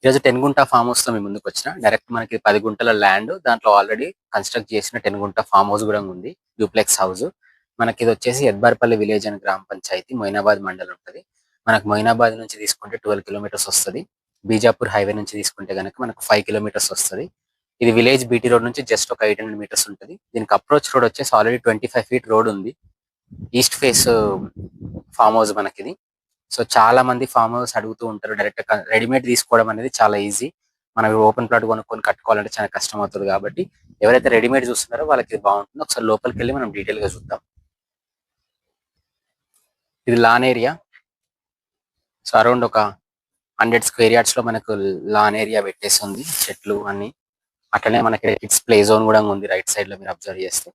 ఈరోజు 10 గుంట ఫామ్ హౌస్‌తో మీ ముందుకొచ్చిన. డైరెక్ట్ మనకి 10 గుంటల ల్యాండ్. దాంట్లో ఆల్రెడీ కన్‌స్ట్రక్ట్ చేసిన 10 గుంట ఫామ్ హౌస్ గూడా ఉంది. Duplex house. మనకిదొచ్చేసి ఎద్బార్పల్లి విలేజ్ అని గ్రామ పంచాయతీ మొయినాబాద్ మండల్ ఉంటది. మనకు మొయినాబాద్ నుంచి తీసుకుంటే 12 కిలోమీటర్స్ వస్తది. బీజాపూర్ హైవే నుంచి తీసుకుంటే గనక మనకు 5 కిలోమీటర్స్ వస్తది. ఇది విలేజ్ బీటీ రోడ్ నుంచి జస్ట్ ఒక 800 మీటర్స్ ఉంటది. దీనికి అప్రోచ్ రోడ్ వచ్చేసి ఆల్రెడీ 25 ఫీట్ రోడ్ ఉంది. ఈస్ట్ ఫేస్ ఫామ్ హౌస్ మనకిది. సో చాలా మంది ఫార్మ్ హౌస్ అడుగుతూ ఉంటారు. డైరెక్ట్ రెడీమేడ్ తీసుకోవడం అనేది చాలా ఈజీ. మనం ఓపెన్ ప్లాట్ కొనుక్కొని కట్టుకోవాలంటే చాలా కష్టం అవుతది కాబట్టి ఎవరైతే రెడీమేడ్ చూస్తున్నారో వాళ్ళకి ఇది బాగుంటుంది. ఒకసారి లోపలికెళ్ళి మనం డీటెయిల్ గా చూద్దాం. ఇది లాన్ ఏరియా. సో అరౌండ్ ఒక 100 స్క్వేర్ యార్డ్స్ లో మనకు లాన్ ఏరియా పెట్టేసి ఉంది. చెట్లు అన్ని. అట్లనే మనకి కిడ్స్ ప్లే జోన్ కూడా ఉంది రైట్ సైడ్ లో మీరు అబ్జర్వ్ చేస్తే.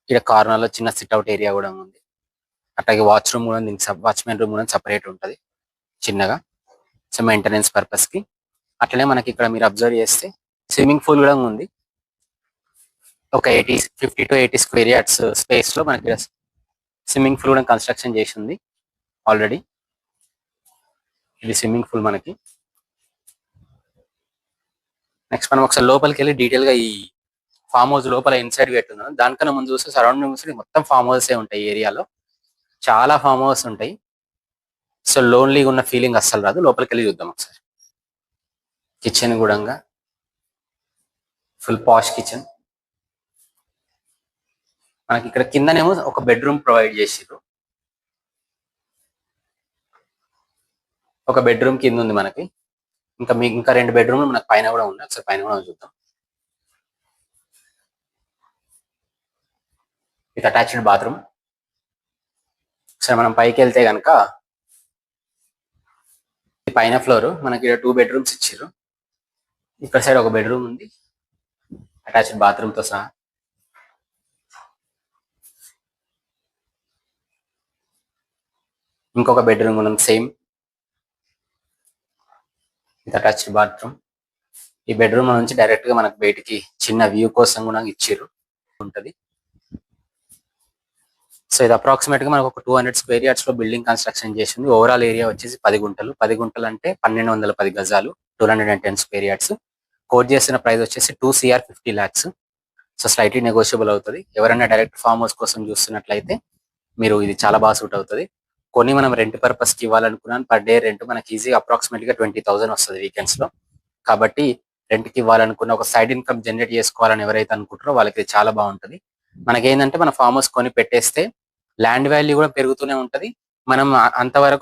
ఇక్కడ కార్నర్ లో చిన్న సిట్అవుట్ ఏరియా కూడా ఉంది. అట్లాగే వాచ్ రూమ్ కూడా ఉంది. వాచ్మెన్ రూమ్ కూడా సపరేట్ ఉంటది చిన్నగా. సో మెయింటెనెన్స్ పర్పస్ కి. అట్లనే మనకి ఇక్కడ మీరు అబ్జర్వ్ చేస్తే స్విమ్మింగ్ పూల్ కూడా ఉంది. ఒక 50 to 80 స్క్వేర్ యార్డ్స్ స్పేస్ లో మనకి స్విమ్మింగ్ పూల్ కూడా కన్స్ట్రక్షన్ చేసి ఉంది ఆల్రెడీ. ఇది స్విమ్మింగ్ పూల్ మనకి. నెక్స్ట్ మనం ఒకసారి లోపలికి వెళ్ళి డీటెయిల్ గా ఈ ఫామ్ హౌస్ లోపల ఇన్సైడ్ పెట్టున్నాం. దానికన్నా ముందు చూస్తే సరౌండింగ్స్ మొత్తం ఫామ్ హౌసే ఉంటాయి. ఏరియాలో చాలా ఫామ్ హౌస్ ఉంటాయి. సో లోన్లీగా ఉన్న ఫీలింగ్ అస్సలు రాదు. లోపలికి వెళ్ళి చూద్దాం ఒకసారి. కిచెన్ కూడా ఫుల్ పాష్ కిచెన్. మనకి ఇక్కడ కిందనేమో ఒక బెడ్రూమ్ ప్రొవైడ్ చేసిర్రు. ఒక బెడ్రూమ్ కింద ఉంది మనకి. ఇంకా 2 బెడ్రూమ్లు మనకి పైన కూడా ఉన్నాయి. ఒకసారి పైన కూడా చూద్దాం. With attached bathroom. ఒకసారి మనం పైకి వెళ్తే కనుక పైన ఫ్లోర్ మనకి ఇక్కడ 2 బెడ్రూమ్స్ ఇచ్చారు. ఇక్కడ సైడ్ ఒక బెడ్రూమ్ ఉంది అటాచ్డ్ బాత్రూమ్ తో సహా. ఇంకొక బెడ్రూమ్ మనం సేమ్ విత్ అటాచ్డ్ బాత్రూమ్. ఈ బెడ్రూమ్ నుంచి డైరెక్ట్ గా మనకు బయటికి చిన్న వ్యూ కోసం కూడా ఇచ్చారు ఉంటది. సో ఇది అప్రాక్సిమేట్ గా మనకు ఒక 200 స్క్వేర్ యార్డ్స్ లో బిల్డింగ్ కన్స్ట్రక్షన్ చేసింది. ఓవరాల్ ఏరియా వచ్చేసి 10 గుంటలు. 10 గుంటలు అంటే 1210 గజాలు. 210 స్క్వేర్ యార్డ్స్. కోట్ చేసిన ప్రైస్ వచ్చేసి 2 CR 50 lakhs. So slightly negotiable అవుతుంది. ఎవరైనా డైరెక్ట్ ఫామ్ హౌస్ కోసం చూస్తున్నట్లయితే మీరు ఇది చాలా బాగా సూట్ అవుతుంది. కొన్ని మనం రెంట్ పర్పస్ కి ఇవ్వాలనుకున్నాను పర్ డే రెంట్ మనకి ఈజీగా అప్రాక్సిమేట్ గా 20,000 వస్తుంది వీకెండ్స్ లో. కాబట్టి రెంట్ కి ఇవ్వాలనుకున్న ఒక సైడ్ ఇన్కమ్ జనరేట్ చేసుకోవాలని ఎవరైతే అనుకుంటారో వాళ్ళకి ఇది చాలా బాగుంటది. మనకేంటంటే మన ఫామ్ హౌస్ కొని పెట్టేస్తే ల్యాండ్ వాల్యూ కూడా పెరుగుతూనే ఉంటది. మనం అంతవరకు